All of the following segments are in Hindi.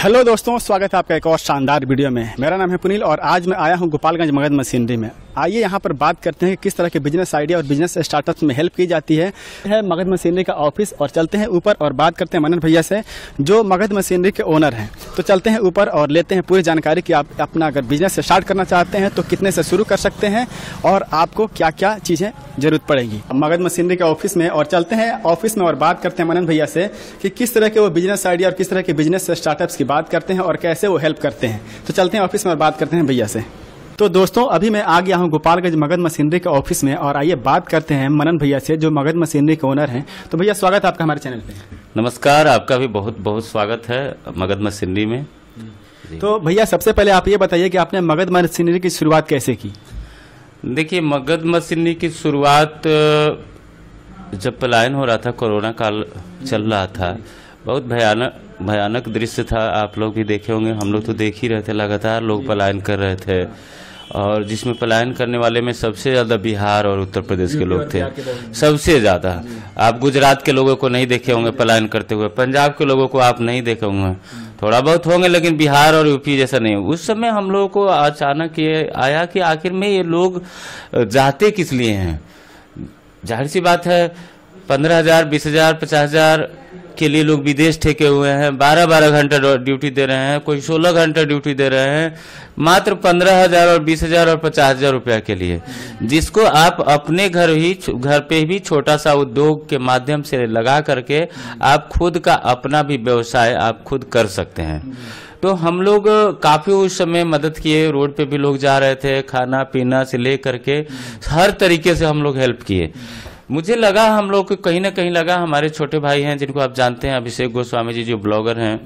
हेलो दोस्तों, स्वागत है आपका एक और शानदार वीडियो में। मेरा नाम है पुनील और आज मैं आया हूं गोपालगंज मगध मशीनरी में। आइए यहां पर बात करते हैं कि किस तरह के बिजनेस आइडिया और बिजनेस स्टार्टअप्स में हेल्प की जाती है मगध मशीनरी का ऑफिस। और चलते हैं ऊपर और बात करते हैं मनन भैया से, जो मगध मशीनरी के ओनर हैं। तो चलते हैं ऊपर और लेते हैं पूरी जानकारी कि आप अपना अगर बिजनेस स्टार्ट करना चाहते हैं तो कितने से शुरू कर सकते हैं और आपको क्या क्या चीजें जरूरत पड़ेगी मगध मशीनरी के ऑफिस में। और चलते हैं ऑफिस में और बात करते हैं मनन भैया से कि किस तरह के वो बिजनेस आइडिया और किस तरह के बिजनेस स्टार्टअप्स की बात करते हैं और कैसे वो हेल्प करते हैं। तो चलते हैं ऑफिस में और बात करते हैं भैया से। तो दोस्तों, अभी मैं आ गया हूं गोपालगंज मगध मशीनरी के ऑफिस में और आइए बात करते हैं मनन भैया से, जो मगध मशीनरी के ओनर हैं। तो भैया, स्वागत है आपका हमारे चैनल पे। नमस्कार, आपका भी बहुत बहुत स्वागत है मगध मशीनरी में। तो भैया, सबसे पहले आप ये बताइए कि आपने मगध मशीनरी की शुरुआत कैसे की? देखिए, मगध मशीनरी की शुरुआत जब पलायन हो रहा था, कोरोना काल चल रहा था, बहुत भयानक दृश्य था। आप लोग भी देखे होंगे, हम लोग तो देख ही रहे थे, लगातार लोग पलायन कर रहे थे। और जिसमें पलायन करने वाले में सबसे ज्यादा बिहार और उत्तर प्रदेश के लोग थे, सबसे ज्यादा। आप गुजरात के लोगों को नहीं देखे होंगे पलायन करते हुए, पंजाब के लोगों को आप नहीं देखे होंगे, थोड़ा बहुत होंगे, लेकिन बिहार और यूपी जैसा नहीं। उस समय हम लोगों को अचानक ये आया कि आखिर में ये लोग जाते किस लिए हैं। जाहिर सी बात है, 15,000, 20,000, 50,000 के लिए लोग विदेश ठेके हुए हैं, 12-12 घंटा ड्यूटी दे रहे हैं, कोई 16 घंटा ड्यूटी दे रहे हैं, मात्र 15,000 और 20,000 और 50,000 रुपया के लिए, जिसको आप अपने घर पे भी छोटा सा उद्योग के माध्यम से लगा करके आप खुद का अपना भी व्यवसाय आप खुद कर सकते हैं। तो हम लोग काफी उस समय मदद किए, रोड पे भी लोग जा रहे थे, खाना पीना से लेकर के हर तरीके से हम लोग हेल्प किए। मुझे लगा, हम लोग को कहीं ना कहीं लगा, हमारे छोटे भाई हैं जिनको आप जानते हैं, अभिषेक गोस्वामी जी, जो ब्लॉगर हैं,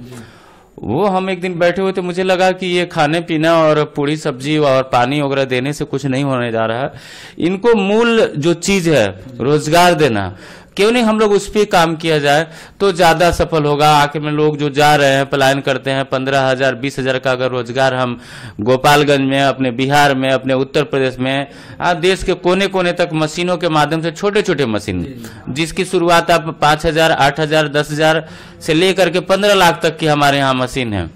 वो हम एक दिन बैठे हुए थे, मुझे लगा कि ये खाने पीना और पूरी सब्जी और पानी वगैरह देने से कुछ नहीं होने जा रहा है। इनको मूल जो चीज है रोजगार देना, क्यों नहीं हम लोग उस पर काम किया जाए तो ज्यादा सफल होगा। आखिर में लोग जो जा रहे हैं, पलायन करते हैं, 15,000, 20,000 का अगर रोजगार हम गोपालगंज में, अपने बिहार में, अपने उत्तर प्रदेश में, देश के कोने कोने तक मशीनों के माध्यम से, छोटे छोटे मशीन जिसकी शुरुआत आप 5,000, 8,000, 10,000 से लेकर के 15 लाख तक की हमारे यहाँ मशीन है।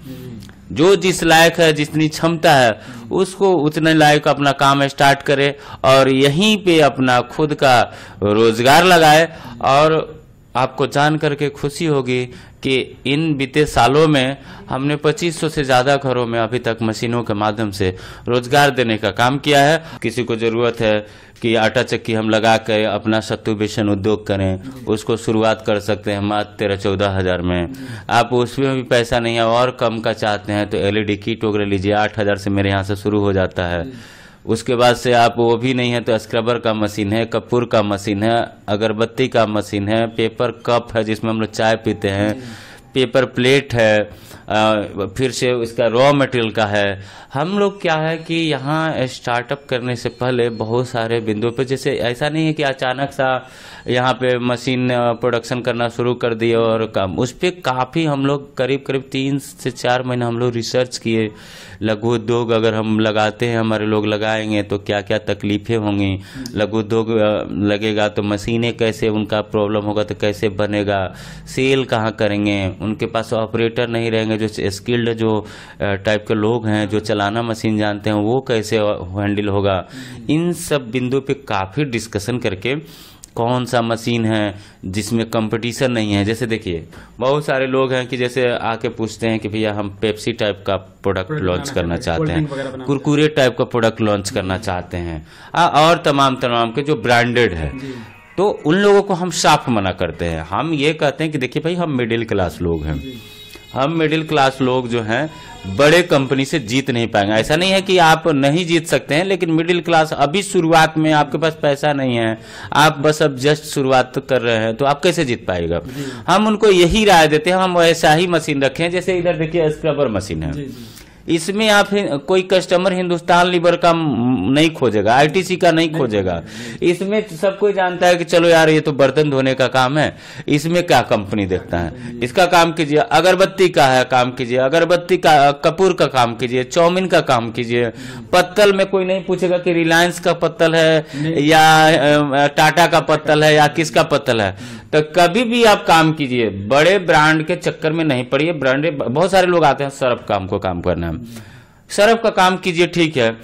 जो जिस लायक है, जितनी क्षमता है, उसको उतने लायक अपना काम स्टार्ट करे और यहीं पे अपना खुद का रोजगार लगाए। और आपको जान करके खुशी होगी कि इन बीते सालों में हमने 2500 से ज्यादा घरों में अभी तक मशीनों के माध्यम से रोजगार देने का काम किया है। किसी को जरूरत है कि आटा चक्की हम लगा कर अपना सत्तू बेसन उद्योग करें, उसको शुरुआत कर सकते हैं मात्र 13-14 हजार में। आप उसमें भी पैसा नहीं है और कम का चाहते हैं तो LED किट वगैरह लीजिए, 8,000 से मेरे यहाँ से शुरू हो जाता है। उसके बाद से आप वो भी नहीं है तो स्क्रबर का मशीन है, कपूर का मशीन है, अगरबत्ती का मशीन है, पेपर कप है जिसमें हम लोग चाय पीते हैं, पेपर प्लेट है, फिर से इसका रॉ मटेरियल का है। हम लोग क्या है कि यहाँ स्टार्टअप करने से पहले बहुत सारे बिंदुओं पे, जैसे ऐसा नहीं है कि अचानक सा यहाँ पे मशीन प्रोडक्शन करना शुरू कर दिए और काम, उस पर काफ़ी हम लोग करीब 3 से 4 महीने हम लोग रिसर्च किए। लघु उद्योग अगर हम लगाते हैं, हमारे लोग लगाएंगे तो क्या क्या तकलीफें होंगी, लघु उद्योग लगेगा तो मशीनें कैसे, उनका प्रॉब्लम होगा तो कैसे बनेगा, सेल कहाँ करेंगे, उनके पास ऑपरेटर नहीं रहेंगे, जो स्किल्ड जो टाइप के लोग हैं जो चलाना मशीन जानते हैं, वो कैसे हैंडल होगा। इन सब बिंदु पे काफ़ी डिस्कशन करके कौन सा मशीन है जिसमें कंपटीशन नहीं है। जैसे देखिए, बहुत सारे लोग हैं कि जैसे आके पूछते हैं कि भैया हम पेप्सी टाइप का प्रोडक्ट लॉन्च करना चाहते हैं, कुरकुरे टाइप का प्रोडक्ट लॉन्च करना चाहते हैं, और तमाम के जो ब्रांडेड है, तो उन लोगों को हम साफ मना करते हैं। हम ये कहते हैं कि देखिए भाई, हम मिडिल क्लास लोग हैं, हम मिडिल क्लास लोग जो हैं बड़े कंपनी से जीत नहीं पाएंगे। ऐसा नहीं है कि आप नहीं जीत सकते हैं, लेकिन मिडिल क्लास अभी शुरुआत में आपके पास पैसा नहीं है, आप बस अब जस्ट शुरुआत कर रहे हैं, तो आप कैसे जीत पाएगा। हम उनको यही राय देते हैं, हम ऐसा ही मशीन रखें। जैसे इधर देखिए, स्क्रबर मशीन है, इसमें आप कोई कस्टमर हिंदुस्तान लीवर का नहीं खोजेगा, आईटीसी का नहीं खोजेगा। इसमें सब कोई जानता है कि चलो यार ये तो बर्तन धोने का काम है, इसमें क्या कंपनी देखता है, इसका काम कीजिए। अगरबत्ती का है, काम कीजिए, अगरबत्ती का, कपूर का काम कीजिए, चाउमीन का काम कीजिए। पत्तल में कोई नहीं पूछेगा कि रिलायंस का पत्तल है या टाटा का पत्तल है या किसका पत्तल है। तो कभी भी आप काम कीजिए, बड़े ब्रांड के चक्कर में नहीं पड़िए। ब्रांडेड बहुत सारे लोग आते हैं सर्फ काम को काम करना, सर्फ का काम कीजिए, ठीक है,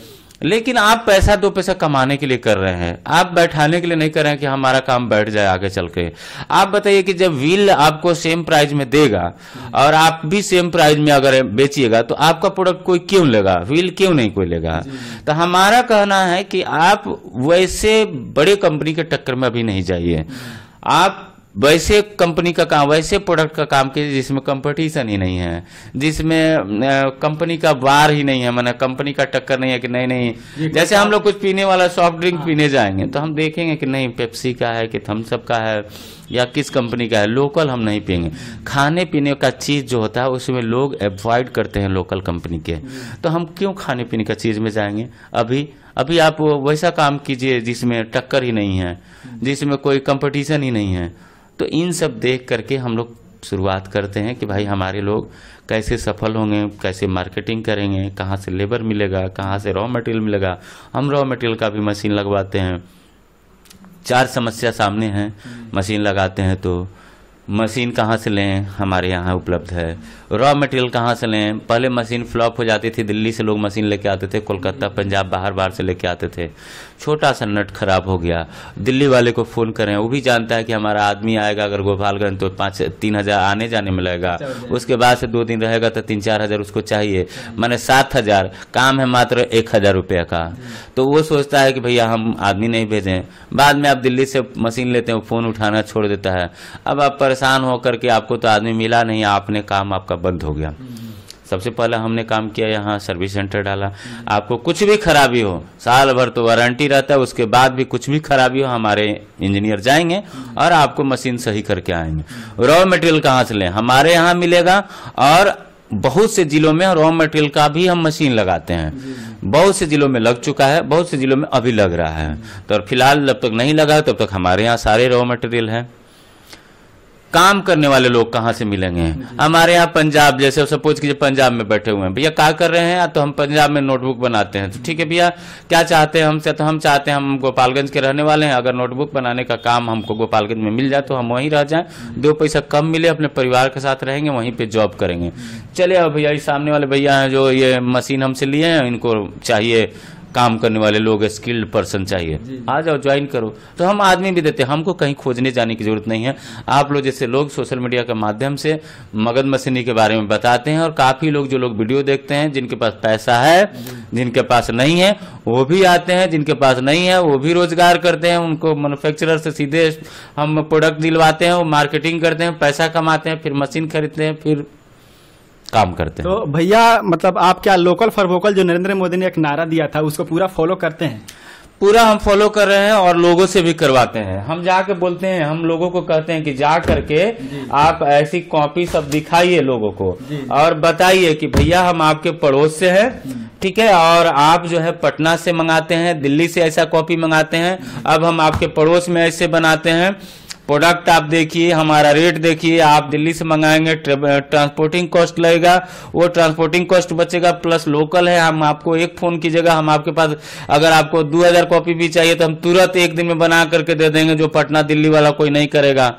लेकिन आप पैसा दो पैसा कमाने के लिए कर रहे हैं, आप बैठाने के लिए नहीं कर रहे हैं कि हमारा काम बैठ जाए आगे चल के। आप बताइए कि जब व्हील आपको सेम प्राइस में देगा और आप भी सेम प्राइस में अगर बेचिएगा तो आपका प्रोडक्ट कोई क्यों लेगा, व्हील क्यों नहीं कोई लेगा। तो हमारा कहना है कि आप वैसे बड़े कंपनी के टक्कर में अभी नहीं जाइए, आप वैसे कंपनी का काम, वैसे प्रोडक्ट का काम कीजिए जिसमें कंपटीशन ही नहीं है, जिसमें कंपनी का वार ही नहीं है, माने कंपनी का टक्कर नहीं है कि नहीं। जैसे हम लोग कुछ पीने वाला सॉफ्ट ड्रिंक पीने जाएंगे तो हम देखेंगे कि नहीं पेप्सी का है कि थम्स अप का है या किस कंपनी का है, लोकल हम नहीं पियेंगे। खाने पीने का चीज जो होता है उसमें लोग अवॉइड करते हैं लोकल कंपनी के, तो हम क्यों खाने पीने का चीज में जाएंगे। अभी आप वैसा काम कीजिए जिसमें टक्कर ही नहीं है, जिसमें कोई कंपटीशन ही नहीं है। तो इन सब देख करके हम लोग शुरुआत करते हैं कि भाई हमारे लोग कैसे सफल होंगे, कैसे मार्केटिंग करेंगे, कहाँ से लेबर मिलेगा, कहाँ से रॉ मटेरियल मिलेगा। हम रॉ मटेरियल का भी मशीन लगवाते हैं। 4 समस्या सामने हैं, मशीन लगाते हैं तो मशीन कहाँ से लें, हमारे यहाँ उपलब्ध है। रॉ मटेरियल कहाँ से लें, पहले मशीन फ्लॉप हो जाती थी, दिल्ली से लोग मशीन लेके आते थे, कोलकाता पंजाब बाहर से लेके आते थे। छोटा सा नट खराब हो गया, दिल्ली वाले को फोन करें, वो भी जानता है कि हमारा आदमी आएगा अगर गोपालगंज तो 3 हजार आने जाने में लगेगा, उसके बाद से 2 दिन रहेगा तो 3-4 हजार उसको चाहिए, माने 7 हजार, काम है मात्र 1,000 रुपया का। तो वो सोचता है कि भैया हम आदमी नहीं भेजें। बाद में आप दिल्ली से मशीन लेते हैं, फोन उठाना छोड़ देता है। अब आप परेशान होकर के आपको तो आदमी मिला नहीं, आपने काम आपका बंद हो गया। सबसे पहले हमने काम किया, यहाँ सर्विस सेंटर डाला। आपको कुछ भी खराबी हो, साल भर तो वारंटी रहता है, उसके बाद भी कुछ भी खराबी हो हमारे इंजीनियर जाएंगे और आपको मशीन सही करके आएंगे। रॉ मटेरियल कहाँ से लें, हमारे यहाँ मिलेगा। और बहुत से जिलों में रॉ मटेरियल का भी हम मशीन लगाते हैं, बहुत से जिलों में लग चुका है, बहुत से जिलों में अभी लग रहा है। तो फिलहाल जब तक नहीं लगा तब तक हमारे यहाँ सारे रॉ मटेरियल है। काम करने वाले लोग कहाँ से मिलेंगे, हमारे यहाँ पंजाब, जैसे सपोज कीजिए पंजाब में बैठे हुए हैं, भैया क्या कर रहे हैं, तो हम पंजाब में नोटबुक बनाते हैं। तो ठीक है भैया, क्या चाहते हैं हमसे, तो हम चाहते हैं, हम गोपालगंज के रहने वाले हैं, अगर नोटबुक बनाने का काम हमको गोपालगंज में मिल जाए तो हम वहीं रह जाएं, 2 पैसा कम मिले, अपने परिवार के साथ रहेंगे, वहीं पे जॉब करेंगे। चलिए अब भैया, सामने वाले भैया हैं जो ये मशीन हमसे लिए हैं, इनको चाहिए काम करने वाले लोग, स्किल्ड पर्सन चाहिए, आ जाओ ज्वाइन करो। तो हम आदमी भी देते हैं, हमको कहीं खोजने जाने की जरूरत नहीं है। आप लोग जैसे लोग सोशल मीडिया के माध्यम से मगध मशीनरी के बारे में बताते हैं, और काफी लोग जो लोग वीडियो देखते हैं, जिनके पास पैसा है, जिनके पास नहीं है वो भी आते हैं, जिनके पास नहीं है वो भी रोजगार करते हैं। उनको मैन्युफैक्चरर से सीधे हम प्रोडक्ट दिलवाते हैं, वो मार्केटिंग करते हैं, पैसा कमाते हैं, फिर मशीन खरीदते हैं, फिर काम करते हैं। तो भैया मतलब आप क्या लोकल फॉर वोकल जो नरेंद्र मोदी ने एक नारा दिया था उसको पूरा फॉलो करते हैं? पूरा हम फॉलो कर रहे हैं और लोगों से भी करवाते हैं। हम जाके बोलते हैं, हम लोगों को कहते हैं कि जा करके आप ऐसी कॉपी सब दिखाइए लोगों को और बताइए कि भैया हम आपके पड़ोस से हैं, ठीक है, और आप जो है पटना से मंगाते हैं, दिल्ली से ऐसा कॉपी मंगाते हैं, अब हम आपके पड़ोस में ऐसे बनाते हैं। प्रोडक्ट आप देखिए, हमारा रेट देखिए, आप दिल्ली से मंगाएंगे ट्रांसपोर्टिंग कॉस्ट लगेगा, वो ट्रांसपोर्टिंग कॉस्ट बचेगा, प्लस लोकल है। हम आपको एक फोन कीजिएगा, हम आपके पास अगर आपको 2000 कॉपी भी चाहिए तो हम तुरंत 1 दिन में बना करके दे देंगे, जो पटना दिल्ली वाला कोई नहीं करेगा।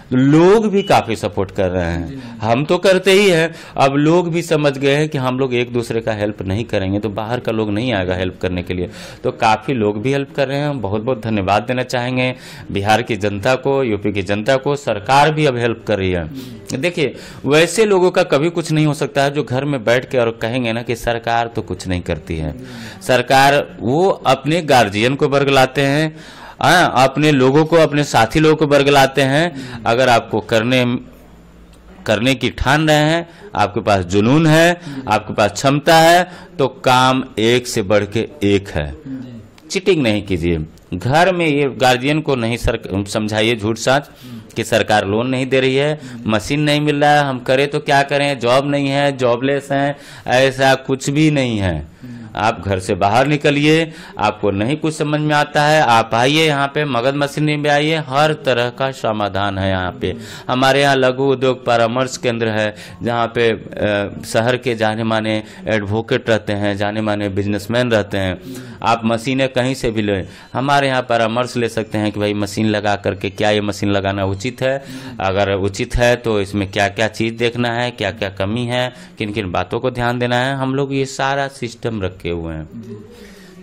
लोग भी काफी सपोर्ट कर रहे हैं, हम तो करते ही हैं, अब लोग भी समझ गए हैं कि हम लोग एक दूसरे का हेल्प नहीं करेंगे तो बाहर का लोग नहीं आएगा हेल्प करने के लिए। तो काफी लोग भी हेल्प कर रहे हैं। हम बहुत बहुत धन्यवाद देना चाहेंगे बिहार की जनता को, यूपी की जनता को। सरकार भी अब हेल्प कर रही है। देखिए, वैसे लोगों का कभी कुछ नहीं हो सकता है जो घर में बैठ के और कहेंगे ना कि सरकार तो कुछ नहीं करती है। सरकार वो अपने गार्जियन को बरगलाते हैं, अपने लोगों को, अपने साथी लोगों को बरगलाते हैं। अगर आपको करने की ठान रहे हैं, आपके पास जुनून है, आपके पास क्षमता है, तो काम एक से बढ़ के एक है। चीटिंग नहीं कीजिए, घर में ये गार्जियन को नहीं समझाइए झूठ साच, कि सरकार लोन नहीं दे रही है, मशीन नहीं मिल रहा है, हम करें तो क्या करें, जॉब नहीं है, जॉबलेस हैं, ऐसा कुछ भी नहीं है। आप घर से बाहर निकलिए, आपको नहीं कुछ समझ में आता है, आप आइए यहाँ पे मगध मशीनरी में आइए, हर तरह का समाधान है यहाँ पे। हमारे यहाँ लघु उद्योग परामर्श केंद्र है, जहाँ पे शहर के जाने माने एडवोकेट रहते हैं, जाने माने बिजनेसमैन रहते हैं। आप मशीनें कहीं से भी लें, हमारे यहाँ परामर्श ले सकते हैं कि भाई मशीन लगा करके क्या ये मशीन लगाना उचित है, अगर उचित है तो इसमें क्या क्या चीज़ देखना है, क्या क्या कमी है, किन किन बातों को ध्यान देना है, हम लोग ये सारा सिस्टम रखे हुए हैं।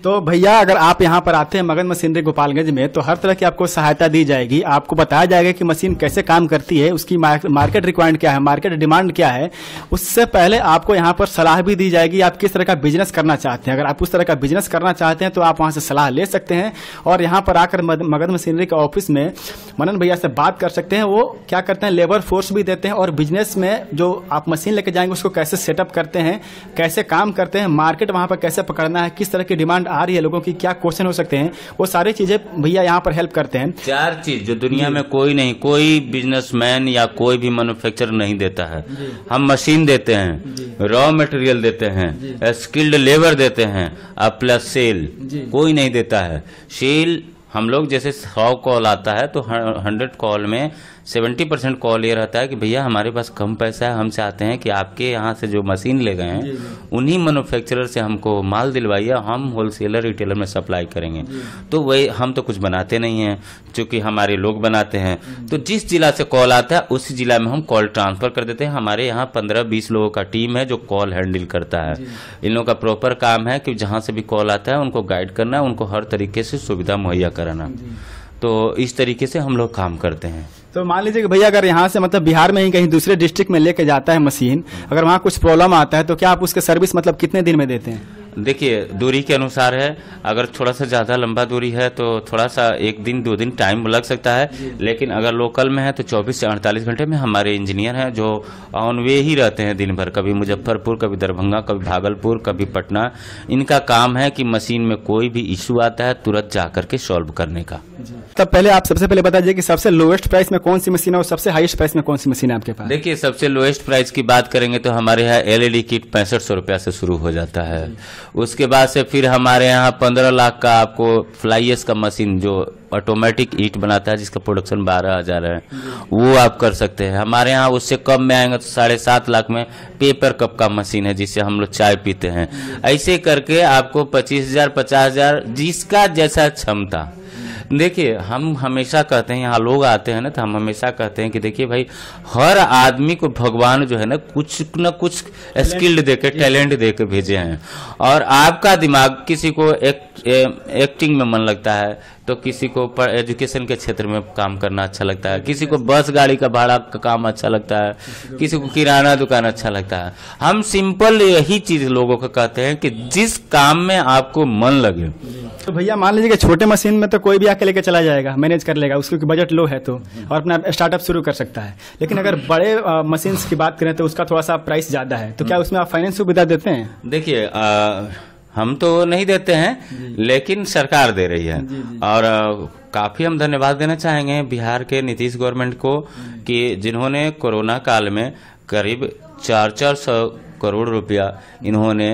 तो भैया अगर आप यहाँ पर आते हैं मगध मशीनरी गोपालगंज में तो हर तरह की आपको सहायता दी जाएगी, आपको बताया जाएगा कि मशीन कैसे काम करती है, उसकी मार्केट रिक्वायरमेंट क्या है, मार्केट डिमांड क्या है। उससे पहले आपको यहाँ पर सलाह भी दी जाएगी आप किस तरह का बिजनेस करना चाहते हैं। अगर आप उस तरह का बिजनेस करना चाहते हैं तो आप वहाँ से सलाह ले सकते हैं और यहाँ पर आकर मगध मशीनरी के ऑफिस में मनन भैया से बात कर सकते हैं। वो क्या करते हैं, लेबर फोर्स भी देते हैं और बिजनेस में जो आप मशीन लेके जाएंगे उसको कैसे सेटअप करते हैं, कैसे काम करते हैं, मार्केट वहाँ पर कैसे पकड़ना है, किस तरह की डिमांड आ रही है, लोगों की क्या क्वेश्चन हो सकते हैं, वो सारी चीजें भैया यहाँ पर हेल्प करते हैं। 4 चीज जो दुनिया में कोई बिजनेसमैन या कोई भी मैन्युफैक्चरर नहीं देता है। हम मशीन देते हैं, रॉ मटेरियल देते हैं, स्किल्ड लेबर देते हैं, प्लस सेल कोई नहीं देता है। सेल हम लोग जैसे 100 कॉल आता है तो 100 कॉल में 70% कॉल ये रहता है कि भैया हमारे पास कम पैसा है, हम चाहते हैं कि आपके यहाँ से जो मशीन ले गए हैं उन्हीं मैन्युफैक्चरर से हमको माल दिलवाइए, हम होलसेलर रिटेलर में सप्लाई करेंगे। तो वही हम तो कुछ बनाते नहीं हैं, चूंकि हमारे लोग बनाते हैं। तो जिस जिला से कॉल आता है उसी जिला में हम कॉल ट्रांसफर कर देते हैं। हमारे यहाँ 15-20 लोगों का टीम है जो कॉल हैंडल करता है। इन लोगों का प्रॉपर काम है कि जहाँ से भी कॉल आता है उनको गाइड करना, उनको हर तरीके से सुविधा मुहैया कराना। तो इस तरीके से हम लोग काम करते हैं। तो मान लीजिए कि भैया अगर यहाँ से मतलब बिहार में ही कहीं दूसरे डिस्ट्रिक्ट में लेके जाता है मशीन, अगर वहाँ कुछ प्रॉब्लम आता है तो क्या आप उसके सर्विस मतलब कितने दिन में देते हैं? देखिए दूरी के अनुसार है, अगर थोड़ा सा ज़्यादा लंबा दूरी है तो थोड़ा सा 1 दिन 2 दिन टाइम लग सकता है, लेकिन अगर लोकल में है तो 24 से 48 घंटे में हमारे इंजीनियर हैं जो ऑन वे ही रहते हैं दिन भर, कभी मुजफ्फरपुर, कभी दरभंगा, कभी भागलपुर, कभी पटना। इनका काम है कि मशीन में कोई भी इशू आता है तुरंत जा करके सॉल्व करने का। तब पहले आप सबसे पहले बता दीजिए कि सबसे लोएस्ट प्राइस में कौन सी मशीन है और सबसे हाईएस्ट प्राइस में कौन सी मशीन है आपके पास? देखिए सबसे लोएस्ट प्राइस की बात करेंगे तो हमारे यहाँ LED किट 6500 रुपया से शुरू हो जाता है। उसके बाद से फिर हमारे यहाँ 15 लाख का आपको फ्लाईएस का मशीन जो ऑटोमेटिक ईट बनाता है जिसका प्रोडक्शन 12,000 है वो आप कर सकते हैं। हमारे यहाँ उससे कम में आएंगे तो 7.5 लाख में पेपर कप का मशीन है जिससे हम लोग चाय पीते हैं। ऐसे करके आपको 25,000 50,000 जिसका जैसा क्षमता। देखिए हम हमेशा कहते हैं, यहाँ लोग आते हैं ना तो हम हमेशा कहते हैं कि देखिए भाई हर आदमी को भगवान जो है ना कुछ न कुछ स्किल्ड देके टैलेंट देके भेजे हैं। और आपका दिमाग किसी को एक्टिंग में मन लगता है तो किसी को एजुकेशन के क्षेत्र में काम करना अच्छा लगता है, किसी को बस गाड़ी का भाड़ा का काम अच्छा लगता है, किसी को किराना दुकान अच्छा लगता है। हम सिंपल यही चीज लोगों को कहते हैं कि जिस काम में आपको मन लगे। तो भैया मान लीजिए कि छोटे मशीन में तो कोई भी आके लेके चला जाएगा, मैनेज कर लेगा, उसकी बजट लो है तो और अपना स्टार्टअप शुरू कर सकता है। लेकिन अगर बड़े मशीन की बात करें तो उसका थोड़ा सा प्राइस ज्यादा है, तो क्या उसमें आप फाइनेंस सुविधा देते हैं? देखिए हम तो नहीं देते हैं लेकिन सरकार दे रही है। और काफी हम धन्यवाद देना चाहेंगे बिहार के नीतीश गवर्नमेंट को कि जिन्होंने कोरोना काल में करीब 400 करोड़ रुपया इन्होंने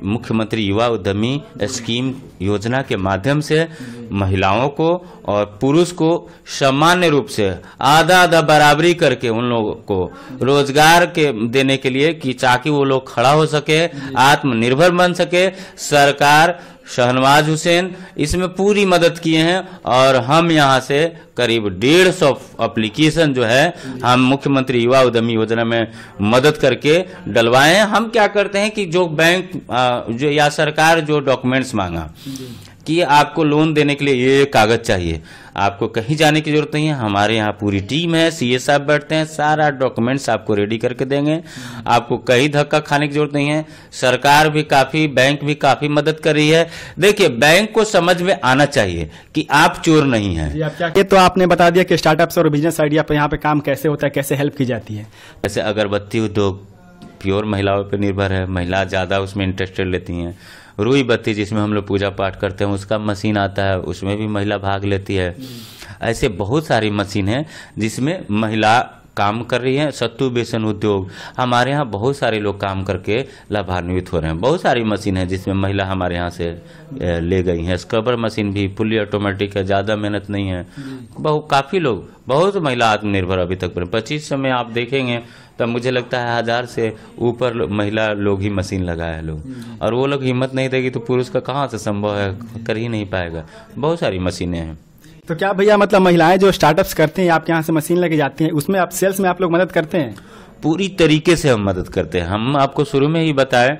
मुख्यमंत्री युवा उद्यमी स्कीम योजना के माध्यम से महिलाओं को और पुरुष को सामान्य रूप से आधा आधा बराबरी करके उन लोगों को रोजगार के देने के लिए कि ताकि वो लोग खड़ा हो सके, आत्मनिर्भर बन सके। सरकार शहनवाज हुसैन इसमें पूरी मदद किए हैं और हम यहाँ से करीब 150 एप्लीकेशन जो है हम मुख्यमंत्री युवा उद्यमी योजना में मदद करके डलवाए हैं। हम क्या करते हैं कि जो बैंक जो या सरकार जो डॉक्यूमेंट्स मांगा कि आपको लोन देने के लिए ये कागज चाहिए, आपको कहीं जाने की जरूरत नहीं है। हमारे यहाँ पूरी टीम है, सीए साहब बैठते हैं, सारा डॉक्यूमेंट्स आपको रेडी करके देंगे। आपको कहीं धक्का खाने की जरूरत नहीं है। सरकार भी काफी, बैंक भी काफी मदद कर रही है। देखिए बैंक को समझ में आना चाहिए कि आप चोर नहीं हैं। ये तो आपने बता दिया कि स्टार्टअप्स और बिजनेस आइडिया पर यहाँ पे काम कैसे होता है, कैसे हेल्प की जाती है। जैसे अगरबत्ती उद्योग प्योर महिलाओं पर निर्भर है, महिला ज़्यादा उसमें इंटरेस्टेड लेती हैं। रुई बत्ती जिसमें हम लोग पूजा पाठ करते हैं उसका मशीन आता है, उसमें भी महिला भाग लेती है। ऐसे बहुत सारी मशीन है जिसमें महिला काम कर रही है। सत्तू बेसन उद्योग, हमारे यहाँ बहुत सारे लोग काम करके लाभान्वित हो रहे हैं। बहुत सारी मशीन है जिसमें महिला हमारे यहाँ से ले गई हैं। स्क्रबर मशीन भी फुल्ली ऑटोमेटिक है, ज़्यादा मेहनत नहीं है। काफ़ी लोग, बहुत महिला आत्मनिर्भर अभी तक बने। 25 में आप देखेंगे तब मुझे लगता है 1000 से ऊपर महिला लोग ही मशीन लगाए लोग, और वो लोग हिम्मत नहीं देगी तो पुरुष का कहाँ से संभव है, कर ही नहीं पाएगा। बहुत सारी मशीनें हैं। तो क्या भैया मतलब महिलाएं जो स्टार्टअप्स करती हैं आपके यहाँ से मशीन लेके जाती हैं, उसमें आप सेल्स में आप लोग मदद करते हैं? पूरी तरीके से हम मदद करते हैं। हम आपको शुरू में ही बताएं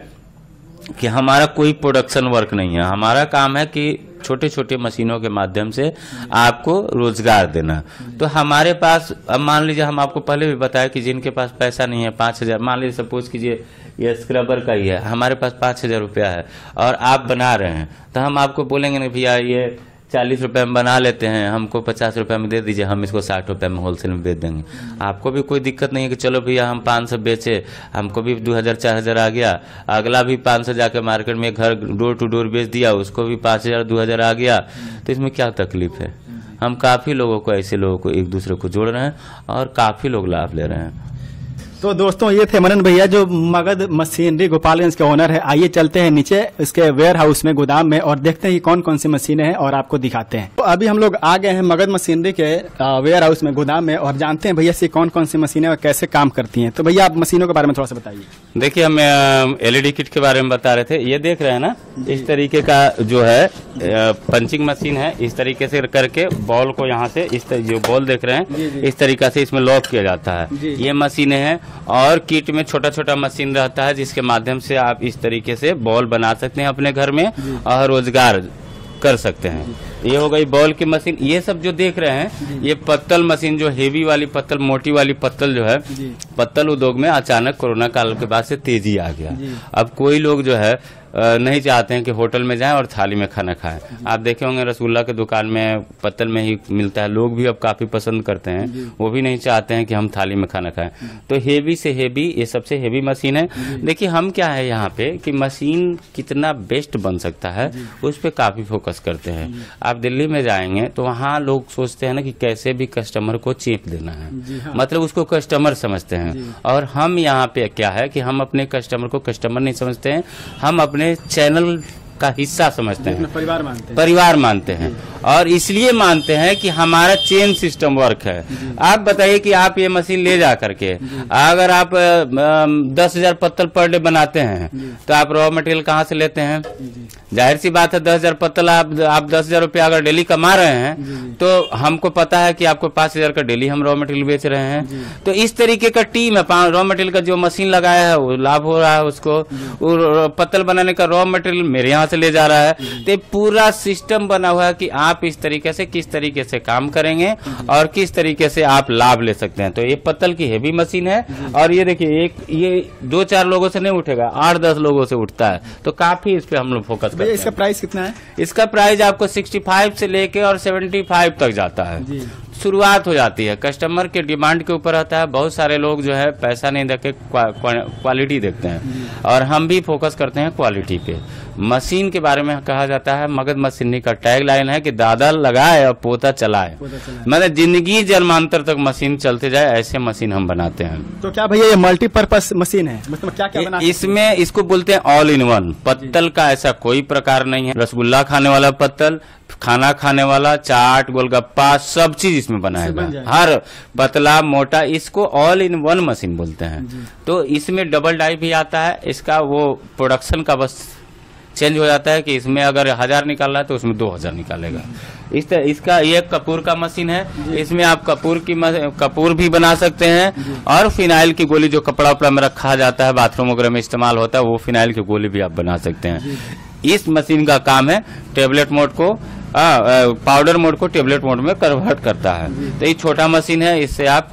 कि हमारा कोई प्रोडक्शन वर्क नहीं है। हमारा काम है कि छोटे छोटे मशीनों के माध्यम से आपको रोजगार देना। तो हमारे पास, अब मान लीजिए हम आपको पहले भी बताया कि जिनके पास पैसा नहीं है 5000, मान लीजिए सपोज कीजिए ये स्क्रबर का ही है, हमारे पास 5000 रुपया है और आप बना रहे हैं, तो हम आपको बोलेंगे ना भैया ये 40 रुपये में बना लेते हैं, हमको 50 रुपये में दे दीजिए, हम इसको 60 रुपये में होलसेल में बेच देंगे। आपको भी कोई दिक्कत नहीं है कि चलो भैया हम 500 बेचे, हमको भी 2000-4000 आ गया, अगला भी 500 जाकर मार्केट में घर डोर टू डोर बेच दिया, उसको भी 5000-2000 आ गया। तो इसमें क्या तकलीफ है? हम काफ़ी लोगों को, ऐसे लोगों को एक दूसरे को जोड़ रहे हैं और काफ़ी लोग लाभ ले रहे हैं। तो दोस्तों ये थे मनन भैया जो मगध मशीनरी गोपालगंज के ओनर है। आइए चलते हैं नीचे इसके वेयर हाउस में, गोदाम में, और देखते हैं कि कौन कौन सी मशीनें हैं और आपको दिखाते हैं। तो अभी हम लोग आ गए हैं मगध मशीनरी के वेयर हाउस में, गोदाम में, और जानते हैं भैया से कौन कौन सी मशीनें और कैसे काम करती हैं। तो भैया आप मशीनों के बारे में थोड़ा सा बताइए। देखिए हम LED किट के बारे में बता रहे थे। ये देख रहे हैं ना, इस तरीके का जो है पंचिंग मशीन है। इस तरीके से करके बॉल को यहाँ से जो बॉल देख रहे हैं इस तरीके से इसमें लॉक किया जाता है। ये मशीनें हैं और किट में छोटा छोटा मशीन रहता है जिसके माध्यम से आप इस तरीके से बॉल बना सकते हैं अपने घर में और रोजगार कर सकते हैं। ये हो गई बॉल की मशीन। ये सब जो देख रहे हैं ये पत्तल मशीन, जो हेवी वाली पत्तल, मोटी वाली पत्तल जो है, पत्तल उद्योग में अचानक कोरोना काल के बाद से तेजी आ गया। अब कोई लोग जो है नहीं चाहते हैं कि होटल में जाएं और थाली में खाना खाएं। आप देखे होंगे रसगुल्ला के दुकान में पत्तल में ही मिलता है, लोग भी अब काफी पसंद करते हैं। वो भी नहीं चाहते हैं कि हम थाली में खाना खाएं। तो हेवी से हेवी, ये सबसे हेवी मशीन है। देखिए हम क्या है यहाँ पे कि मशीन कितना बेस्ट बन सकता है उस पर काफी फोकस करते हैं। आप दिल्ली में जाएंगे तो वहाँ लोग सोचते हैं ना कि कैसे भी कस्टमर को चेप देना है, मतलब उसको कस्टमर समझते हैं। और हम यहाँ पे क्या है कि हम अपने कस्टमर को कस्टमर नहीं समझते हैं, हम अपने चैनल का हिस्सा समझते हैं, परिवार मानते हैं। और इसलिए मानते हैं कि हमारा चेन सिस्टम वर्क है। आप बताइए कि आप ये मशीन ले जा करके अगर आप 10,000 पत्तल पर डे बनाते हैं तो आप रॉ मटेरियल कहाँ से लेते हैं? जाहिर सी बात है 10,000 पत्तल आप 10,000 रुपया अगर डेली कमा रहे हैं तो हमको पता है कि आपको 5,000 का डेली हम रॉ मटेरियल बेच रहे हैं। तो इस तरीके का टीम है। रॉ मटेरियल का जो मशीन लगाया है वो लाभ हो रहा है उसको, पत्तल बनाने का रॉ मटेरियल मेरे यहाँ से ले जा रहा है। तो पूरा सिस्टम बना हुआ है कि आप इस तरीके से किस तरीके से काम करेंगे और किस तरीके से आप लाभ ले सकते हैं। तो ये पत्तल की हेवी मशीन है और ये देखिए ये 2-4 लोगों से नहीं उठेगा, 8-10 लोगों से उठता है। तो काफी इस पे हम लोग फोकस करते हैं। इसका प्राइस कितना है? इसका प्राइस आपको 65 से लेके और 75 तक जाता है। शुरुआत हो जाती है, कस्टमर के डिमांड के ऊपर रहता है। बहुत सारे लोग जो है पैसा नहीं देख के क्वालिटी देखते हैं और हम भी फोकस करते हैं क्वालिटी पे। मशीन के बारे में कहा जाता है, मगध मशीनरी का टैग लाइन है कि दादा लगाए और पोता चलाए, मतलब जिंदगी जन्मांतर तक मशीन चलते जाए, ऐसे मशीन हम बनाते हैं। तो क्या भैया ये मल्टीपर्पज मशीन है, मतलब क्या क्या बना इसमें? इसको बोलते हैं ऑल इन वन। पत्तल का ऐसा कोई प्रकार नहीं है। रसगुल्ला खाने वाला पत्तल, खाना खाने वाला, चाट, गोलगप्पा, सब चीज इसमें बनाएगा, हर पतला मोटा। इसको ऑल इन वन मशीन बोलते हैं। तो इसमें डबल डाई भी आता है। इसका वो प्रोडक्शन का बस चेंज हो जाता है कि इसमें अगर 1000 निकाल रहा है तो उसमें 2000 निकालेगा। इसका ये कपूर का मशीन है। इसमें आप कपूर भी बना सकते हैं और फिनाइल की गोली जो कपड़ा उपड़ा में रखा जाता है, बाथरूम वगैरह में इस्तेमाल होता है, वो फिनाइल की गोली भी आप बना सकते हैं। इस मशीन का काम है टेबलेट मोड को, पाउडर मोड को टेबलेट मोड में कन्वर्ट करता है। तो ये छोटा मशीन है, इससे आप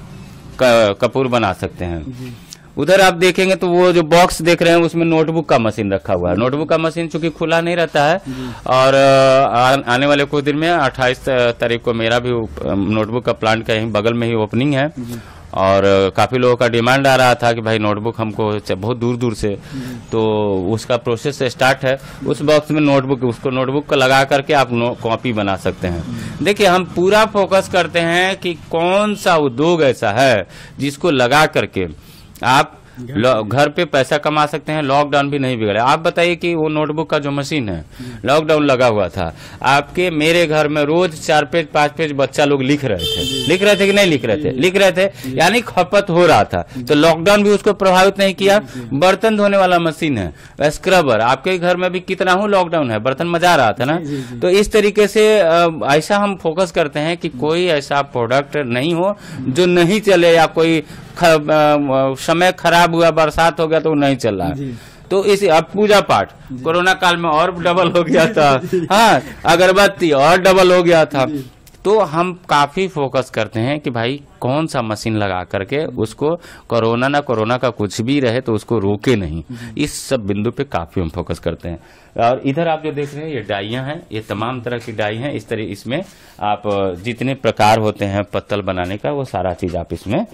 कपूर बना सकते हैं। उधर आप देखेंगे तो वो जो बॉक्स देख रहे हैं उसमें नोटबुक का मशीन रखा हुआ है। नोटबुक का मशीन चूंकि खुला नहीं रहता है और आने वाले कुछ दिन में 28 तारीख को मेरा भी नोटबुक का प्लांट का यहीं बगल में ही ओपनिंग है। और काफ़ी लोगों का डिमांड आ रहा था कि भाई नोटबुक हमको बहुत दूर दूर से, तो उसका प्रोसेस स्टार्ट है। उस बॉक्स में नोटबुक, उसको नोटबुक को लगा करके आप कॉपी बना सकते हैं। देखिए हम पूरा फोकस करते हैं कि कौन सा उद्योग ऐसा है जिसको लगा करके आप घर पे पैसा कमा सकते हैं, लॉकडाउन भी नहीं बिगड़ा। आप बताइए कि वो नोटबुक का जो मशीन है, लॉकडाउन लगा हुआ था, आपके मेरे घर में रोज 4 पेज 5 पेज बच्चा लोग लिख रहे थे कि नहीं लिख रहे थे? लिख रहे थे, यानी खपत हो रहा था। तो लॉकडाउन भी उसको प्रभावित नहीं किया। बर्तन धोने वाला मशीन है, स्क्रबर, आपके घर में भी कितना हो लॉकडाउन है, बर्तन मजा रहा था ना। तो इस तरीके से ऐसा हम फोकस करते हैं कि कोई ऐसा प्रोडक्ट नहीं हो जो नहीं चले, या कोई समय खराब हुआ, बरसात हो गया तो नहीं चल रहा है। तो इस अब पूजा पाठ कोरोना काल में और डबल हो गया था, हाँ, अगरबत्ती और डबल हो गया था। तो हम काफी फोकस करते हैं कि भाई कौन सा मशीन लगा करके उसको कोरोना का कुछ भी रहे तो उसको रोके नहीं। इस सब बिंदु पे काफी हम फोकस करते हैं। और इधर आप जो देख रहे हैं ये डाइयां हैं, ये तमाम तरह की डाई हैं। इस तरह इसमें आप जितने प्रकार होते हैं पत्तल बनाने का, वो सारा चीज आप इसमें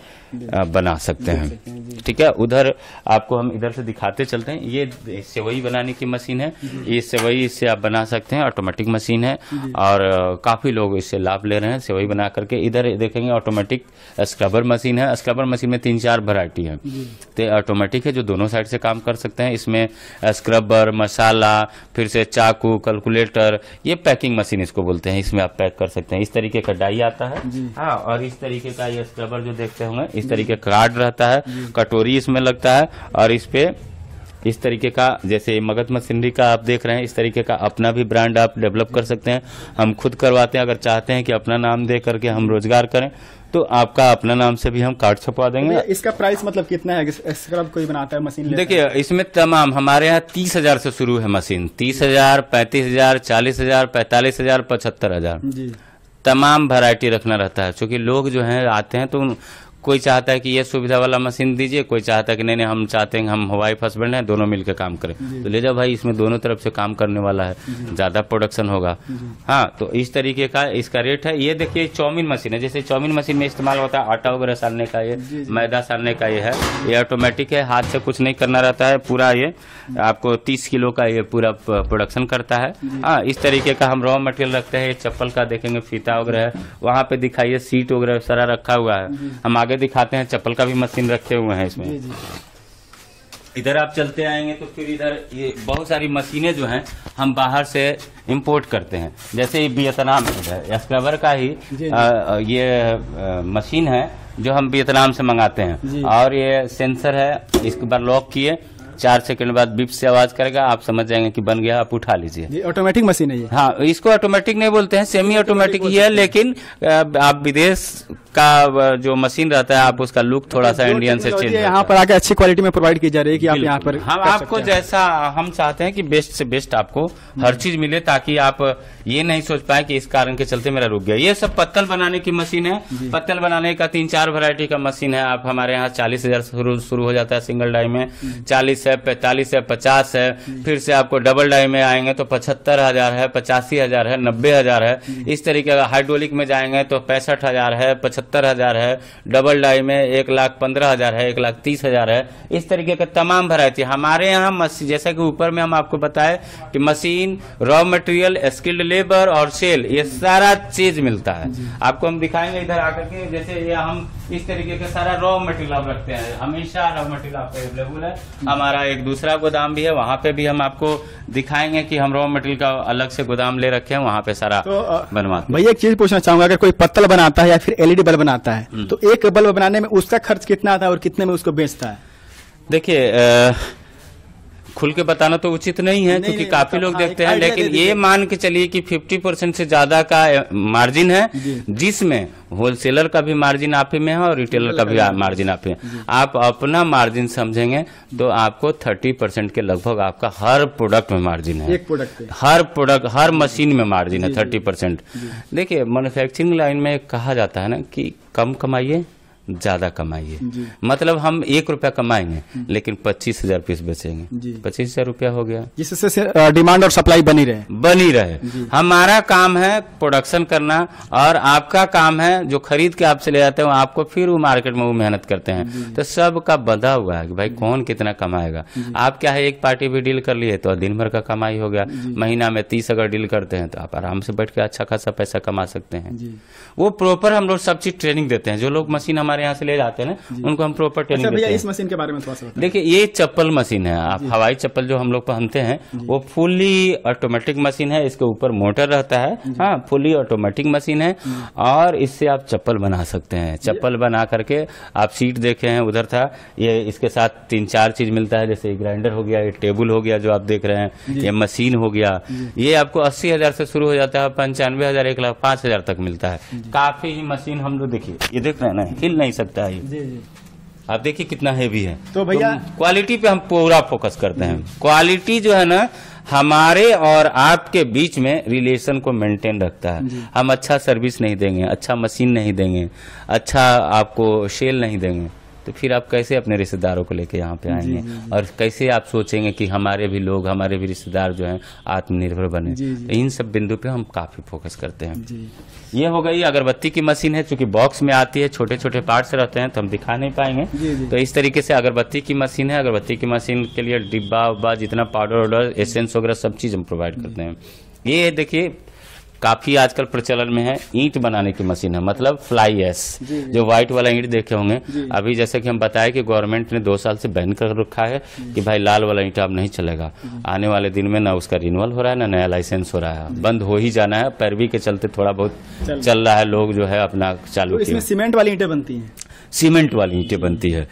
बना सकते हैं। ठीक है, उधर आपको हम इधर से दिखाते चलते हैं। ये सेवई बनाने की मशीन है, ये सेवई इससे आप बना सकते हैं, ऑटोमेटिक मशीन है और काफी लोग इससे लाभ ले रहे हैं सेवई बना करके। इधर देखेंगे ऑटोमेटिक स्क्रबर मशीन है। स्क्रबर मशीन में 3-4 वैरायटी है। तो ऑटोमेटिक है जो दोनों साइड से काम कर सकते हैं। इसमें स्क्रबर, मसाला, फिर से चाकू, कैलकुलेटर, ये पैकिंग मशीन इसको बोलते हैं, इसमें आप पैक कर सकते हैं। इस तरीके का डाई आता है, हाँ, और इस तरीके का ये स्क्रबर जो देखते होंगे इस तरीके का कार्ड रहता है, कटोरी इसमें लगता है और इस पे इस तरीके का, जैसे मगध मशीनरी का आप देख रहे हैं, इस तरीके का अपना भी ब्रांड आप डेवलप कर सकते हैं। हम खुद करवाते हैं। अगर चाहते हैं कि अपना नाम दे करके हम रोजगार करें तो आपका अपना नाम से भी हम कार्ड छपवा देंगे। इसका प्राइस मतलब कितना है? स्क्रब कोई बनाता है मशीन? देखिए इसमें तमाम हमारे यहाँ 30,000 से शुरू है मशीन। 30,000, 35,000, 40,000, 45,000, 75,000 तमाम वैरायटी रखना रहता है। क्योंकि लोग जो हैं आते हैं तो कोई चाहता है कि ये सुविधा वाला मशीन दीजिए, कोई चाहता है कि नहीं हम चाहते हैं हम वाइफ हस्बैंड हैं दोनों मिलकर काम करें, तो ले जाओ भाई, इसमें दोनों तरफ से काम करने वाला है, ज्यादा प्रोडक्शन होगा। हाँ, तो इस तरीके का इसका रेट है। ये देखिए चाउमीन मशीन है, जैसे चाउमीन मशीन में इस्तेमाल होता है आटा वगैरह सानने का, ये मैदा सानने का ये है। ये ऑटोमेटिक है, हाथ से कुछ नहीं करना रहता है, पूरा ये आपको 30 किलो का ये पूरा प्रोडक्शन करता है। हाँ, इस तरीके का हम रॉ मटेरियल रखते हैं। चप्पल का देखेंगे फीता वगैरह है, वहाँ पे दिखाइए सीट वगैरह सारा रखा हुआ है। हम आगे दिखाते हैं, चप्पल का भी मशीन रखे हुए हैं इसमें। इधर आप चलते आएंगे तो फिर इधर ये बहुत सारी मशीनें जो हैं हम बाहर से इंपोर्ट करते हैं। जैसे ये वियतनाम है, स्क्रबर का ही ये मशीन है जो हम वियतनाम से मंगाते हैं। और ये सेंसर है, इसके बाद लॉक किए 4 सेकंड बाद बिप से आवाज करेगा, आप समझ जाएंगे कि बन गया, आप उठा लीजिए। ऑटोमेटिक मशीन है ये? हाँ, इसको ऑटोमेटिक नहीं बोलते हैं, सेमी ऑटोमेटिक ही है। लेकिन आप विदेश का जो मशीन रहता है आप उसका लुक थोड़ा सा इंडियन से चेंज, यहाँ पर आके अच्छी क्वालिटी में प्रोवाइड की जा रही है कि आप यहाँ पर हम आपको जैसा हम चाहते हैं कि बेस्ट से बेस्ट आपको हर चीज मिले, ताकि आप ये नहीं सोच पाए कि इस कारण के चलते मेरा रुक गया। ये सब पत्तल बनाने की मशीन है। पत्तल बनाने का 3-4 वैरायटी का मशीन है। आप हमारे यहाँ 40,000 शुरू हो जाता है सिंगल डाई में, 40 है, 45 है, 50 है। फिर से आपको डबल डाई में आएंगे तो 75,000 है, 85,000 है, 90,000 है। इस तरीके का हाइड्रोलिक में जाएंगे तो 65,000 है, 75,000 है। डबल डाई में 1,15,000 है, 1,30,000 है। इस तरीके का तमाम वैरायटी हमारे यहाँ। जैसा कि ऊपर में हम आपको बताए कि machine, raw material, skilled labour और सेल, ये सारा चीज मिलता है। आपको हम दिखाएंगे इधर आकर के। जैसे ये हम इस तरीके का सारा रॉ मटेरियल आप रखते हैं, हमेशा रॉ मटेरियल आपका अवेलेबल है। हमारा एक दूसरा गोदाम भी है, वहाँ पे भी हम आपको दिखाएंगे कि हम रॉ मटेरियल का अलग से गोदाम ले रखे हैं, वहाँ पे सारा बनवाते हैं। भैया एक चीज पूछना चाहूंगा, अगर कोई पत्तल बनाता है या फिर LED बल्ब बनाता है तो एक बल्ब बनाने में उसका खर्च कितना आता है और कितने में उसको बेचता है? देखिए खुल के बताना तो उचित नहीं है, क्योंकि काफी लोग देखते हैं। लेकिन ये मान के चलिए कि 50% से ज्यादा का मार्जिन है, जिसमें होलसेलर का भी मार्जिन आप ही में है और रिटेलर का भी मार्जिन आप ही में। आप अपना मार्जिन समझेंगे तो आपको 30% के लगभग आपका हर प्रोडक्ट में मार्जिन है। एक प्रोडक्ट पे? हर प्रोडक्ट, हर मशीन में मार्जिन है 30%। देखिए मैन्युफैक्चरिंग लाइन में कहा जाता है ना कि कम कमाइए ज्यादा कमाइए। मतलब हम 1 रुपया कमाएंगे लेकिन 25,000 पीस बेचेंगे, 25,000 रुपया हो गया, जिससे डिमांड और सप्लाई बनी रहे। हमारा काम है प्रोडक्शन करना और आपका काम है जो खरीद के आपसे ले जाते हैं आपको फिर वो मार्केट में वो मेहनत करते हैं। तो सबका बंधा हुआ है कि भाई कौन कितना कमाएगा। आप क्या है, एक पार्टी भी डील कर लिए तो दिन भर का कमाई हो गया। महीना में 30 अगर डील करते हैं तो आप आराम से बैठ के अच्छा खासा पैसा कमा सकते हैं। वो प्रॉपर हम लोग सब चीज ट्रेनिंग देते हैं। जो लोग मशीन हमारे यहाँ से ले जाते हैं ना उनको हम प्रॉपर ट्रेनिंग देते हैं। इस मशीन के बारे में थोड़ा सा देखिए, ये चप्पल मशीन है। आप हवाई चप्पल जो हम लोग पहनते हैं वो फुली ऑटोमेटिक मशीन है। इसके ऊपर मोटर रहता है। हाँ, फुली ऑटोमेटिक मशीन है और इससे आप चप्पल बना सकते हैं। चप्पल बना करके आप सीट देखे हैं उधर था, ये इसके साथ 3-4 चीज मिलता है। जैसे ग्राइंडर हो गया, ये टेबल हो गया जो आप देख रहे हैं, ये मशीन हो गया। ये आपको 80,000 से शुरू हो जाता है, 95,000, 1,05,000 तक मिलता है। काफी ही मशीन हम लोग देखिए, ये देख रहे हैं ना, हिल नहीं सकता है ये। आप देखिए कितना हेवी है। तो भैया क्वालिटी पे हम पूरा फोकस करते हैं। क्वालिटी जो है ना हमारे और आपके बीच में रिलेशन को मेंटेन रखता है। हम अच्छा सर्विस नहीं देंगे, अच्छा मशीन नहीं देंगे, अच्छा आपको सेल नहीं देंगे तो फिर आप कैसे अपने रिश्तेदारों को लेके यहाँ पे आएंगे और कैसे आप सोचेंगे कि हमारे भी लोग, हमारे भी रिश्तेदार जो हैं आत्मनिर्भर बने। तो इन सब बिंदु पे हम काफी फोकस करते हैं। ये हो गई अगरबत्ती की मशीन है, चूंकि बॉक्स में आती है, छोटे छोटे पार्ट्स रहते हैं तो हम दिखा नहीं पाएंगे। तो इस तरीके से अगरबत्ती की मशीन है। अगरबत्ती की मशीन के लिए डिब्बा उब्बा जितना पाउडर वाउडर एसेंस वगैरह सब चीज हम प्रोवाइड करते हैं। ये देखिए काफी आजकल प्रचलन में है, ईंट बनाने की मशीन है, मतलब फ्लाई एस, जो व्हाइट वाला ईंट देखे होंगे। अभी जैसे कि हम बताए कि गवर्नमेंट ने 2 साल से बैन कर रखा है कि भाई लाल वाला ईंट अब नहीं चलेगा। आने वाले दिन में ना उसका रिन्यूअल हो रहा है ना नया लाइसेंस हो रहा है, बंद हो ही जाना है। पैरवी के चलते थोड़ा बहुत चल रहा है, लोग जो है अपना चालू। इसमें सीमेंट वाली ईंटें बनती हैं, सीमेंट वाली ईंटें बनती है।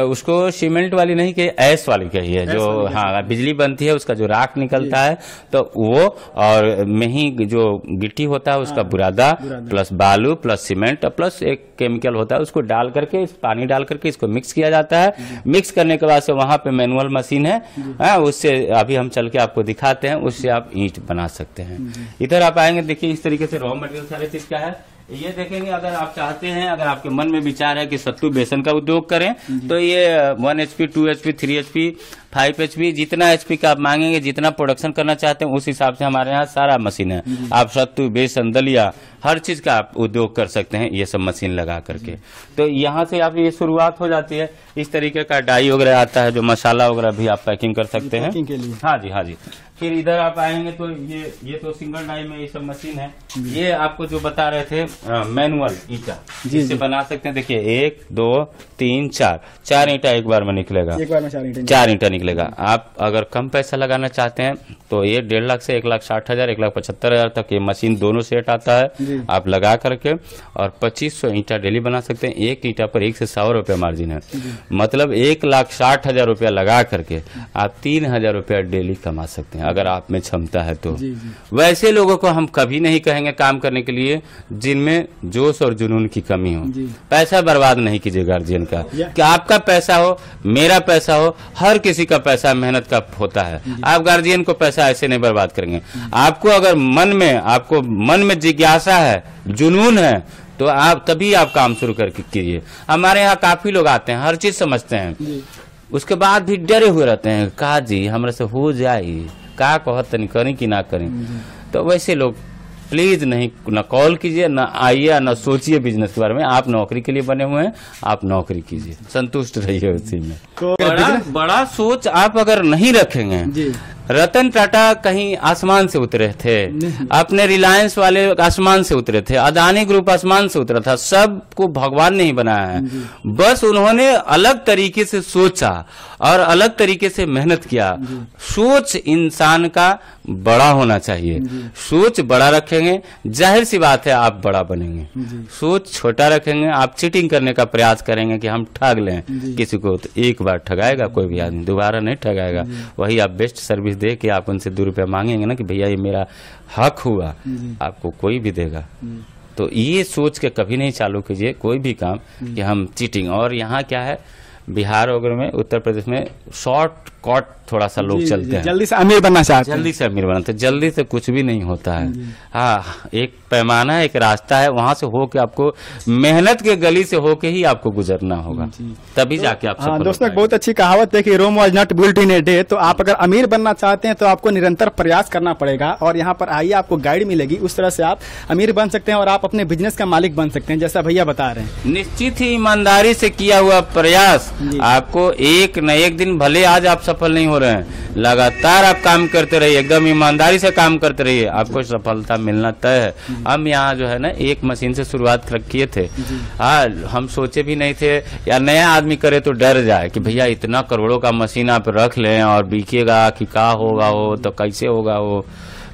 उसको सीमेंट वाली नहीं कही, ऐस वाली कही है। जो हाँ बिजली बनती है, उसका जो राख निकलता है तो वो, और में ही जो गिट्टी होता है उसका बुरादा प्लस बालू प्लस सीमेंट प्लस एक केमिकल होता है, उसको डाल करके पानी डाल करके इसको मिक्स किया जाता है। मिक्स करने के बाद से वहां पे मैनुअल मशीन है, उससे अभी हम चल के आपको दिखाते हैं, उससे आप ईंट बना सकते हैं। इधर आप आएंगे, देखिए इस तरीके से रॉ मटेरियल सारे चीज क्या है ये देखेंगे। अगर आप चाहते हैं, अगर आपके मन में विचार है कि सत्तू बेसन का उद्योग करें तो ये 1 HP, 2 HP, 3 HP, 5 HP, जितना HP का आप मांगेंगे, जितना प्रोडक्शन करना चाहते हैं उस हिसाब से हमारे यहाँ सारा मशीन है। आप सत्तू बेसन दलिया हर चीज का आप उद्योग कर सकते हैं ये सब मशीन लगा करके। तो यहाँ से आप ये शुरुआत हो जाती है। इस तरीके का डाई वगैरह आता है जो मसाला वगैरह भी आप पैकिंग कर सकते हैं। हाँ जी, हाँ जी। फिर इधर आप आएंगे तो ये तो सिंगल डाई में ये सब मशीन है। ये आपको जो बता रहे थे मैनुअल ईंटा, जिससे बना सकते हैं। देखिए 1 2 3 4 ईंटा एक बार में निकलेगा, 4 ईंटा निकलेगा। आप अगर कम पैसा लगाना चाहते हैं तो ये 1.5 लाख से 1,60,000, 1,75,000 तक ये मशीन दोनों सेट आता है। आप लगा करके और 2500 ईंटा डेली बना सकते हैं। एक ईंटा पर 1 से 100 रुपया मार्जिन है, मतलब 1,60,000 रुपया लगा करके आप 3,000 रुपया डेली कमा सकते हैं अगर आप में क्षमता है तो। वैसे लोगों को हम कभी नहीं कहेंगे काम करने के लिए जिनमें जोश और जुनून की कमी हो। पैसा बर्बाद नहीं कीजिए गार्जियन का, कि आपका पैसा हो, मेरा पैसा हो, हर किसी का पैसा मेहनत का होता है। आप गार्जियन को पैसा ऐसे नहीं बर्बाद करेंगे। आपको अगर आपको मन में जिज्ञासा है, जुनून है, तो आप तभी आप काम शुरू करके कीजिए। हमारे यहाँ काफी लोग आते हैं, हर चीज समझते हैं, उसके बाद भी डरे हुए रहते हैं, कहा जी हमारे से हो जाए, का कहत नहीं करें कि ना करें। तो वैसे लोग प्लीज नहीं, न कॉल कीजिए, न आइए, न सोचिए बिजनेस के बारे में। आप नौकरी के लिए बने हुए हैं, आप नौकरी कीजिए, संतुष्ट रहिए उसी में। तो बड़ा सोच आप अगर नहीं रखेंगे, रतन टाटा कहीं आसमान से उतरे थे, अपने रिलायंस वाले आसमान से उतरे थे, अदानी ग्रुप आसमान से उतरा था, सबको भगवान नहीं बनाया है। बस उन्होंने अलग तरीके से सोचा और अलग तरीके से मेहनत किया। सोच इंसान का बड़ा होना चाहिए। सोच बड़ा रखेंगे, जाहिर सी बात है आप बड़ा बनेंगे। सोच छोटा रखेंगे, आप चीटिंग करने का प्रयास करेंगे कि हम ठग लें किसी को, तो एक बार ठगाएगा कोई भी आदमी, दोबारा नहीं ठगाएगा। वही आप बेस्ट सर्विस दे के आप उनसे 2 रुपया मांगेंगे ना कि भैया ये मेरा हक हुआ, आपको कोई भी देगा। तो ये सोच के कभी नहीं चालू कीजिए कोई भी काम कि हम चीटिंग। और यहाँ क्या है, बिहार वगैरह में, उत्तर प्रदेश में शॉर्ट शॉर्टकट थोड़ा सा लोग चलते हैं, जल्दी से अमीर बनना चाहते हैं, जल्दी से अमीर बनते, जल्दी से कुछ भी नहीं होता है। हाँ, एक पैमाना, एक रास्ता है, वहां से होके आपको मेहनत के गली से होके ही आपको गुजरना होगा, तभी जाके आप सफल दोस्तों हो बहुत अच्छी कहावत है कि Rome was not built in a day. तो आप अगर अमीर बनना चाहते हैं तो आपको निरंतर प्रयास करना पड़ेगा, और यहाँ पर आइए आपको गाइड मिलेगी, उस तरह से आप अमीर बन सकते हैं और आप अपने बिजनेस का मालिक बन सकते हैं, जैसा भैया बता रहे हैं। निश्चित ही ईमानदारी से किया हुआ प्रयास आपको एक न एक दिन, भले आज आप सफल नहीं हो रहे हैं, लगातार आप काम करते रहिए, एकदम ईमानदारी से काम करते रहिए, आपको सफलता मिलना तय है। हम यहाँ जो है ना एक मशीन से शुरुआत किए थे। हाँ, हम सोचे भी नहीं थे, या नया आदमी करे तो डर जाए कि भैया इतना करोड़ों का मशीन आप रख लें और बिकेगा कि क्या होगा वो, तो कैसे होगा वो।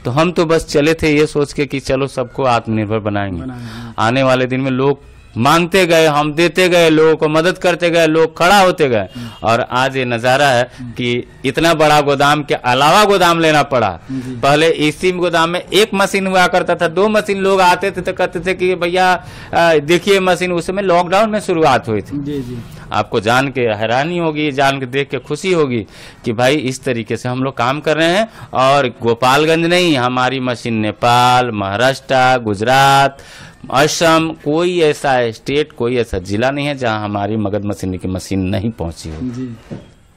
तो हम तो बस चले थे ये सोच के कि चलो सबको आत्मनिर्भर बनाएंगे। आने वाले दिन में लोग मांगते गए, हम देते गए, लोगों को मदद करते गए, लोग खड़ा होते गए, और आज ये नजारा है कि इतना बड़ा गोदाम के अलावा गोदाम लेना पड़ा। पहले इसी गोदाम में एक मशीन हुआ करता था, 2 मशीन, लोग आते थे तो कहते थे कि भैया देखिए मशीन। उस समय लॉकडाउन में शुरुआत हुई थी। आपको जान के हैरानी होगी, जान के देख के खुशी होगी कि भाई इस तरीके से हम लोग काम कर रहे हैं। और गोपालगंज नहीं, हमारी मशीन नेपाल, महाराष्ट्र, गुजरात, असम, कोई ऐसा स्टेट, कोई ऐसा जिला नहीं है जहां हमारी मगध मशीनरी की मशीन नहीं पहुंची हो।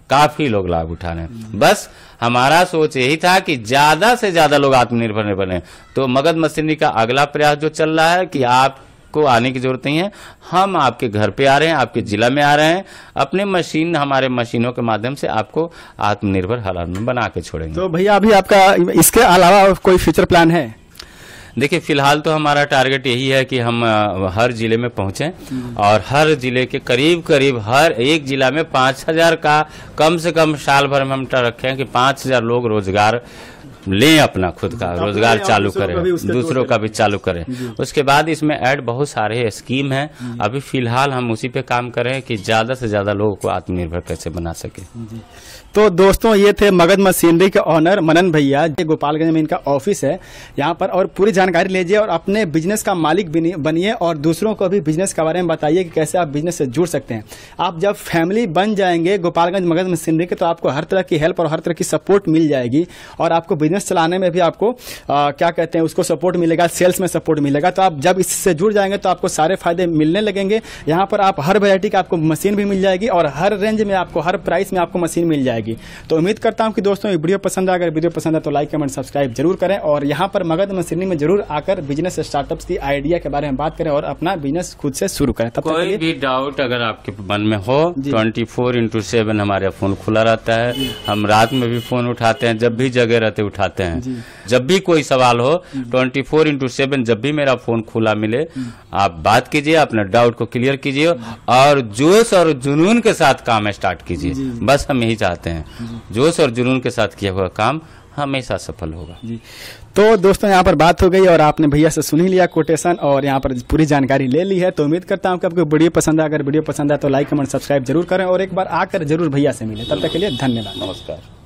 काफी लोग लाभ उठा रहे हैं। बस हमारा सोच यही था कि ज्यादा से ज्यादा लोग आत्मनिर्भर बने। तो मगध मशीनरी का अगला प्रयास जो चल रहा है कि आपको आने की जरूरत नहीं है, हम आपके घर पे आ रहे हैं, आपके जिला में आ रहे हैं, अपने मशीन, हमारे मशीनों के माध्यम से आपको आत्मनिर्भर हालात में बना के छोड़ेंगे। तो भैया अभी आपका इसके अलावा कोई फ्यूचर प्लान है? देखिए, फिलहाल तो हमारा टारगेट यही है कि हम हर जिले में पहुंचें, और हर जिले के करीब करीब हर एक जिला में 5000 का कम से कम साल भर में हम रखें कि 5000 लोग रोजगार लें, अपना खुद का रोजगार चालू करें, दूसरों का भी चालू करें। उसके बाद इसमें ऐड बहुत सारे स्कीम हैं। अभी फिलहाल हम उसी पे काम करें कि ज्यादा से ज्यादा लोगों को आत्मनिर्भर कैसे बना सके। तो दोस्तों ये थे मगध मशीनरी के ऑनर मनन भैया, गोपालगंज में इनका ऑफिस है यहाँ पर। और पूरी जानकारी लीजिए और अपने बिजनेस का मालिक बनिए, और दूसरों को भी बिजनेस के बारे में बताइए कि कैसे आप बिजनेस से जुड़ सकते हैं। आप जब फैमिली बन जाएंगे गोपालगंज मगध मशीनरी के, तो आपको हर तरह की हेल्प और हर तरह की सपोर्ट मिल जाएगी, और आपको बिजनेस चलाने में भी आपको क्या कहते हैं उसको सपोर्ट मिलेगा, सेल्स में सपोर्ट मिलेगा। तो आप जब इससे जुड़ जाएंगे तो आपको सारे फायदे मिलने लगेंगे। यहाँ पर आप हर वैरायटी का आपको मशीन भी मिल जाएगी, और हर रेंज में आपको, हर प्राइस में आपको मशीन मिल जाएगी। तो उम्मीद करता हूं कि दोस्तों ये वीडियो पसंद आए। अगर वीडियो पसंद है तो लाइक, कमेंट, सब्सक्राइब जरूर करें, और यहाँ पर मगध मशीनरी में जरूर आकर बिजनेस स्टार्टअप्स की आइडिया के बारे में बात करें और अपना बिजनेस खुद से शुरू करें। तब कोई भी डाउट अगर आपके मन में हो, 24/7 हमारा फोन खुला रहता है। हम रात में भी फोन उठाते हैं, जब भी जगह रहते उठाते हैं। जब भी कोई सवाल हो, 24/7 जब भी मेरा फोन खुला मिले, आप बात कीजिए, अपने डाउट को क्लियर कीजिए, और जोश और जुनून के साथ काम स्टार्ट कीजिए। बस हम यही चाहते हैं, जोश और जुनून के साथ किया हुआ काम हमेशा सफल होगा। तो दोस्तों यहाँ पर बात हो गई, और आपने भैया से सुन ही लिया कोटेशन, और यहाँ पर पूरी जानकारी ले ली है। तो उम्मीद करता हूँ कि आपको वीडियो पसंद है। अगर वीडियो पसंद है तो लाइक, कमेंट, सब्सक्राइब जरूर करें, और एक बार आकर जरूर भैया से मिले। तब तक के लिए धन्यवाद, नमस्कार।